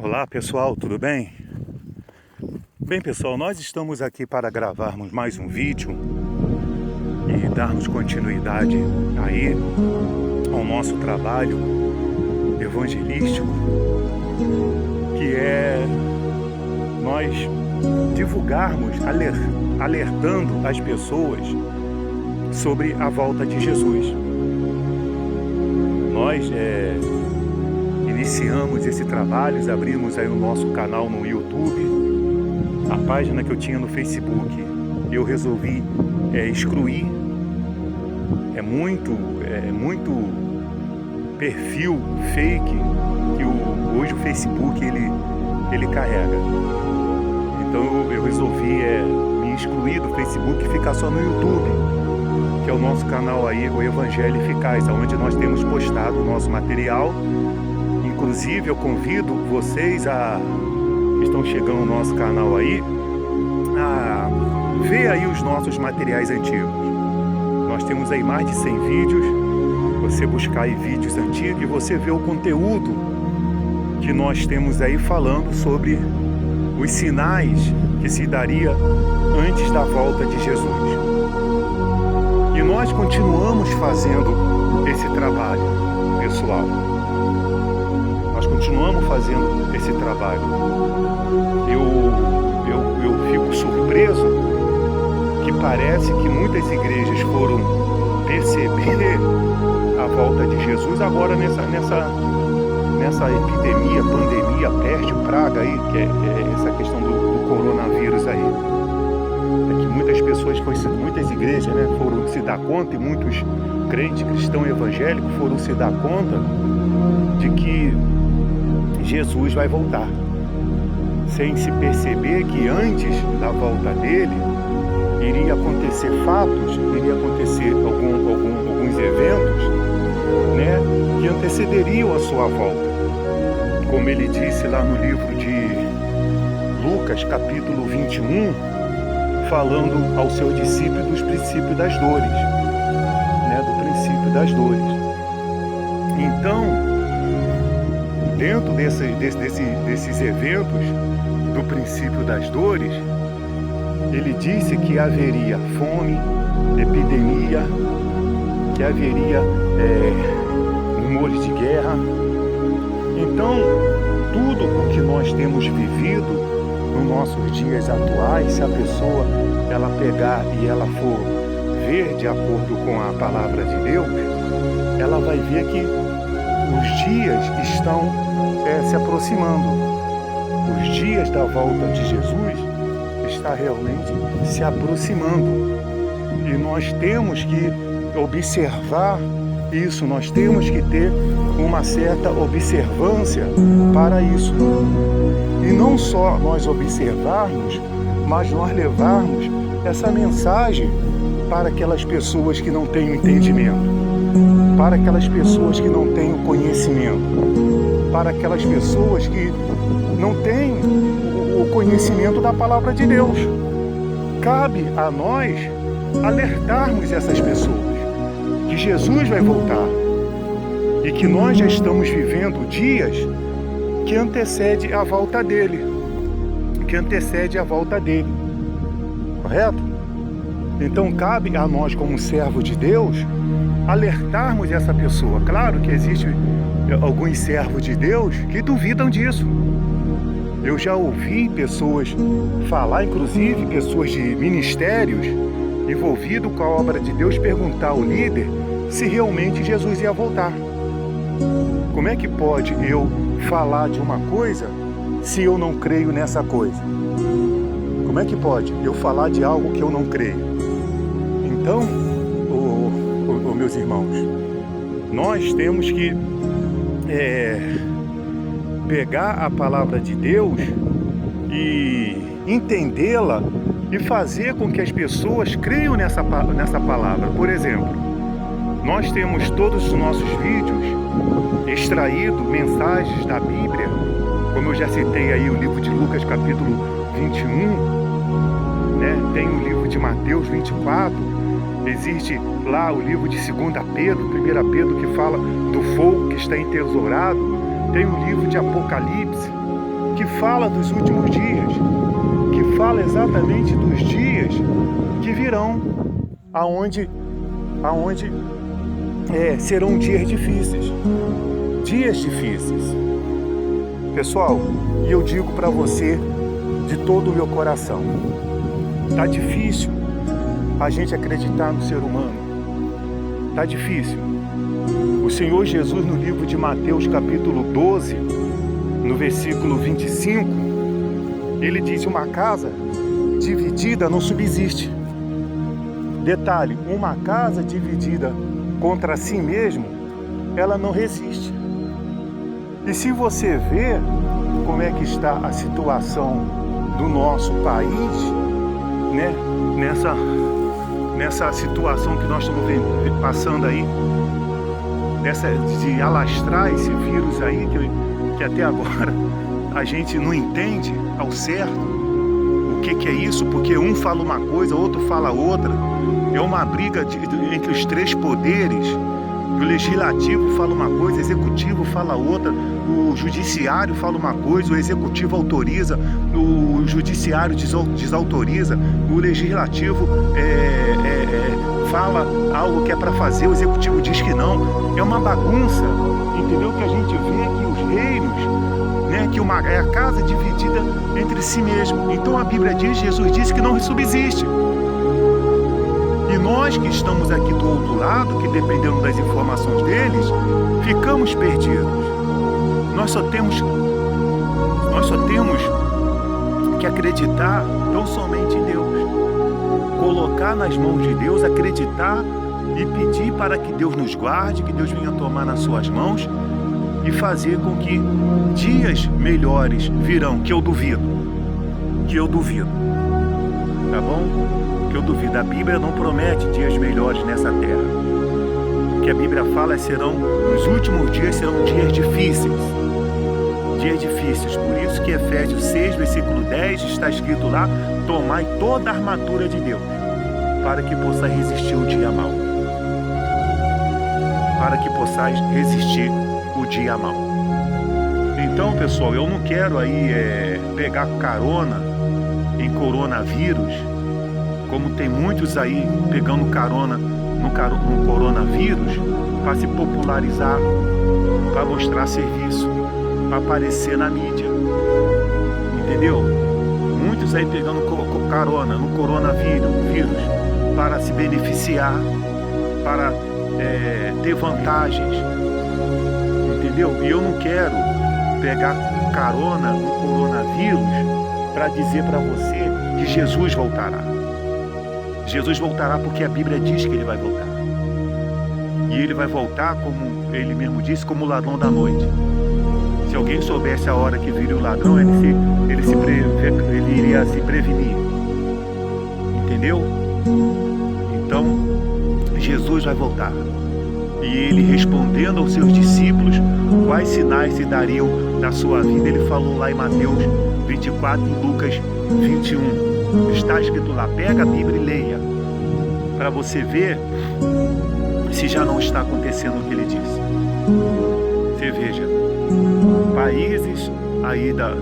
Olá pessoal, tudo bem? Bem pessoal, nós estamos aqui para gravarmos mais um vídeo e darmos continuidade aí ao nosso trabalho evangelístico, que é nós divulgarmos, alertando as pessoas sobre a volta de Jesus. Nós iniciamos esse trabalho, abrimos aí o nosso canal no YouTube, a página que eu tinha no Facebook, eu resolvi excluir. É muito perfil fake que hoje o Facebook ele carrega. Então eu resolvi me excluir do Facebook e ficar só no YouTube, que é o nosso canal aí, o Evangelho Eficaz, onde nós temos postado o nosso material. Inclusive eu convido vocês que estão chegando no nosso canal aí, a ver aí os nossos materiais antigos. Nós temos aí mais de 100 vídeos. Você buscar aí vídeos antigos e você vê o conteúdo que nós temos aí falando sobre os sinais que se daria antes da volta de Jesus. E nós continuamos fazendo esse trabalho, pessoal. Nós continuamos fazendo esse trabalho. Eu fico surpreso que parece que muitas igrejas foram perceber a volta de Jesus agora nessa epidemia, pandemia, peste, praga aí, que é essa questão do coronavírus aí. É que muitas pessoas, muitas igrejas, né, foram se dar conta, e muitos crentes cristãos evangélicos foram se dar conta de que Jesus vai voltar, sem se perceber que antes da volta dele iria acontecer fatos, iria acontecer alguns eventos, né, que antecederiam a sua volta. Como ele disse lá no livro de Lucas, capítulo 21, falando aos seus discípulos dos princípios das dores, né, do princípio das dores. Então, dentro desses eventos do princípio das dores, ele disse que haveria fome, epidemia, que haveria rumores de guerra. Então, tudo o que nós temos vivido nos nossos dias atuais, se a pessoa ela pegar e ela for ver de acordo com a palavra de Deus, ela vai ver que os dias estão se aproximando. Os dias da volta de Jesus está realmente se aproximando. E nós temos que observar isso, nós temos que ter uma certa observância para isso. E não só nós observarmos, mas nós levarmos essa mensagem para aquelas pessoas que não têm o entendimento, para aquelas pessoas que não têm o conhecimento, para aquelas pessoas que não têm o conhecimento da palavra de Deus. Cabe a nós alertarmos essas pessoas que Jesus vai voltar e que nós já estamos vivendo dias que antecede a volta dele, correto? Então cabe a nós, como servo de Deus, alertarmos essa pessoa. Claro que existem alguns servos de Deus que duvidam disso. Eu já ouvi pessoas falar, inclusive pessoas de ministérios envolvidos com a obra de Deus, perguntar ao líder se realmente Jesus ia voltar. Como é que pode eu falar de uma coisa se eu não creio nessa coisa? Como é que pode eu falar de algo que eu não creio? Então, meus irmãos, nós temos que pegar a palavra de Deus e entendê-la e fazer com que as pessoas creiam nessa palavra. Por exemplo, nós temos todos os nossos vídeos extraídos, mensagens da Bíblia, como eu já citei aí o livro de Lucas capítulo 21, né? Tem o livro de Mateus 24, existe lá o livro de 2 Pedro, 1 Pedro, que fala do fogo que está entesourado, tem o livro de Apocalipse, que fala dos últimos dias, que fala exatamente dos dias que virão, aonde serão dias difíceis. Dias difíceis. Pessoal, e eu digo para você de todo o meu coração, tá difícil a gente acreditar no ser humano. Tá difícil. O Senhor Jesus, no livro de Mateus, capítulo 12, no versículo 25, ele diz: uma casa dividida não subsiste. Detalhe, uma casa dividida contra si mesmo, ela não resiste. E se você vê como é que está a situação do nosso país, né, nessa situação que nós estamos passando aí, de alastrar esse vírus aí, que até agora a gente não entende ao certo o que é isso, porque um fala uma coisa, outro fala outra. É uma briga entre os três poderes. O legislativo fala uma coisa, o executivo fala outra, o judiciário fala uma coisa, o executivo autoriza, o judiciário desautoriza, o legislativo fala algo que é para fazer, o executivo diz que não. É uma bagunça, entendeu? Que a gente vê que os reinos, né, que é a casa dividida entre si mesmo. Então a Bíblia diz, Jesus disse que não subsiste. E nós que estamos aqui do outro lado, que dependendo das informações deles, ficamos perdidos. Nós só temos que acreditar tão somente em Deus. Colocar nas mãos de Deus, acreditar e pedir para que Deus nos guarde, que Deus venha tomar nas suas mãos e fazer com que dias melhores virão, que eu duvido. Tá bom? Que eu duvido. A Bíblia não promete dias melhores nessa terra. O que a Bíblia fala os últimos dias serão dias difíceis. Dias difíceis. Por isso que Efésios 6, versículo 10 está escrito lá: tomai toda a armadura de Deus, para que possais resistir o dia mau. Para que possais resistir o dia mau. Então, pessoal, eu não quero aí pegar carona em coronavírus, como tem muitos aí pegando carona no coronavírus para se popularizar, para mostrar serviço, para aparecer na mídia, entendeu? Muitos aí pegando carona no coronavírus para se beneficiar, para ter vantagens, entendeu? E eu não quero pegar carona no coronavírus para dizer para você que Jesus voltará. Jesus voltará porque a Bíblia diz que ele vai voltar. E ele vai voltar, como ele mesmo disse, como o ladrão da noite. Se alguém soubesse a hora que viria o ladrão, ele iria se prevenir. Entendeu? Então, Jesus vai voltar. E ele, respondendo aos seus discípulos quais sinais se dariam na sua vida, ele falou lá em Mateus 24 e Lucas 21. Está escrito lá, pega a Bíblia e leia, para você ver se já não está acontecendo o que ele disse. Você veja, países aí da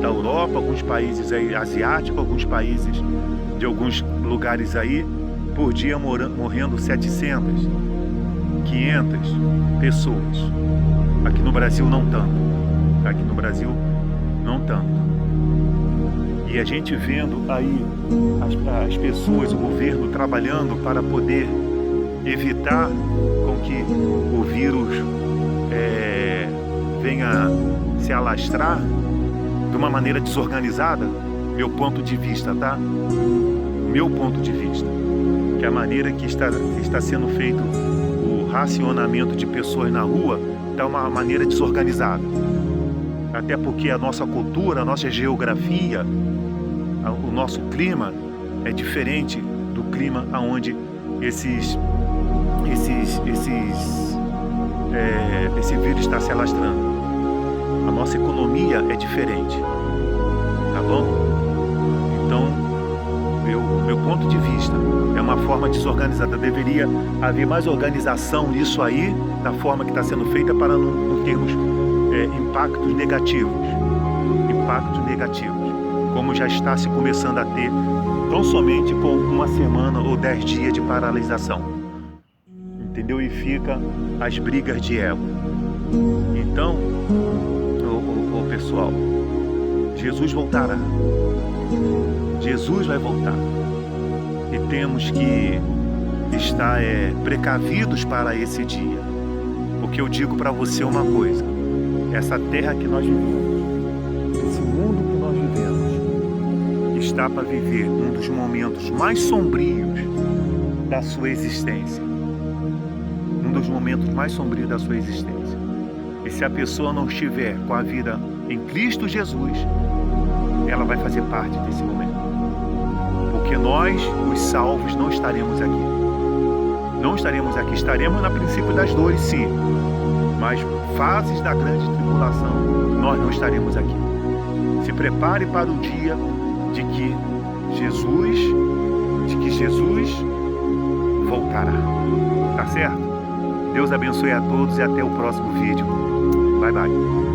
Europa, alguns países aí asiáticos, alguns países de alguns lugares aí, por dia morrendo 700, 500 pessoas. Aqui no Brasil não tanto. E a gente vendo aí as pessoas, o governo trabalhando para poder evitar com que o vírus venha se alastrar de uma maneira desorganizada, meu ponto de vista, tá? Meu ponto de vista, que a maneira que está sendo feito o racionamento de pessoas na rua está uma maneira desorganizada. Até porque a nossa cultura, a nossa geografia, o nosso clima é diferente do clima aonde esse vírus está se alastrando. A nossa economia é diferente, tá bom? Então, meu ponto de vista é uma forma desorganizada. Deveria haver mais organização nisso aí, da forma que está sendo feita, para não termos impactos negativos. impactos negativos, como já está se começando a ter, tão somente com uma semana ou 10 dias de paralisação. Entendeu? E fica as brigas de ego. Então, pessoal, Jesus voltará. Jesus vai voltar. E temos que estar precavidos para esse dia. Porque eu digo para você uma coisa: essa terra que nós vivemos, esse mundo que nós vivemos, está para viver um dos momentos mais sombrios da sua existência. Um dos momentos mais sombrios da sua existência. E se a pessoa não estiver com a vida em Cristo Jesus, ela vai fazer parte desse momento. Porque nós, os salvos, não estaremos aqui. Não estaremos aqui. Estaremos no princípio das dores, sim. Mas fases da grande tribulação, nós não estaremos aqui. Se prepare para o dia de que Jesus voltará. Tá certo? Deus abençoe a todos e até o próximo vídeo. Bye, bye.